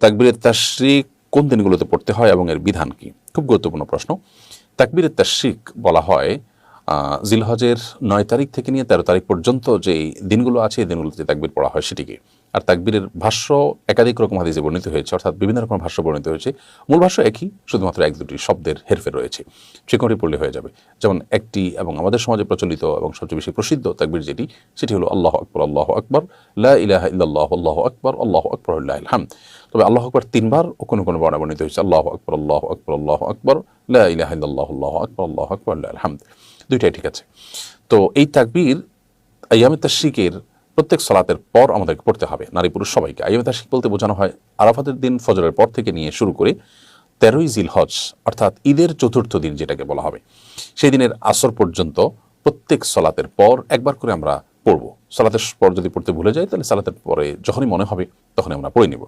তাকবীরে তাশরিক কোন দিনগুলোতে পড়তে হয় এবং এর বিধান কি? খুব গুরুত্বপূর্ণ প্রশ্ন। তাকবীরে তাশরিক বলা হয় জিলহজের ৯ তারিখ থেকে নিয়ে ১৩ তারিখ পর্যন্ত যে দিনগুলো আছে এই দিনগুলোতে তাকবীর পড়া হয় সেটিকে। আর তাকবীরের ভাষ্য একাধিক রকম হাদিসে বর্ণিত হয়েছে, অর্থাৎ বিভিন্ন রকম ভাষ্য বর্ণিত হয়েছে। মূল ভাষ্য একই, শুধুমাত্র ১-২টি শব্দের হেরফের রয়েছে। যে কোনটি পড়লে হয়ে যাবে। যেমন একটি এবং আমাদের সমাজে প্রচলিত এবং সবচেয়ে বেশি প্রসিদ্ধ তাকবীর যেটি, সেটি হলো আল্লাহু আকবার, আল্লাহু আকবার, লা ইলাহা ইল্লাল্লাহু, আল্লাহু আকবার, আল্লাহু আকবার, লিল্লাহিল হামদ। তবে আল্লাহু আকবার ৩ বার ও কোনো কোনো বর্ণনায় বর্ণিত হয়েছে আল্লাহু আকবার, আল্লাহু আকবার, আল্লাহু আকবার, লা ইলাহা ইল্লাল্লাহু, আল্লাহু আকবার, আল্লাহু আকবার, লিল্লাহিল হামদ। দুইটাই ঠিক আছে। তো এই তাকবীর আইয়ামে তাশরিকের প্রত্যেক সালাতের পর আমাদেরকে পড়তে হবে, নারী পুরুষ সবাইকে। আইয়ামে তাশরিক বলতে বোঝানো হয় আরাফাতের দিন ফজরের পর থেকে নিয়ে শুরু করে ১৩ই জিলহজ অর্থাৎ ঈদের চতুর্থ দিন যেটাকে বলা হবে, সেই দিনের আসর পর্যন্ত প্রত্যেক সালাতের পর একবার করে আমরা পড়ব। সালাতের পর যদি পড়তে ভুলে যাই তাহলে সালাতের পরে যখনই মনে হবে তখনই আমরা পড়ে নিব।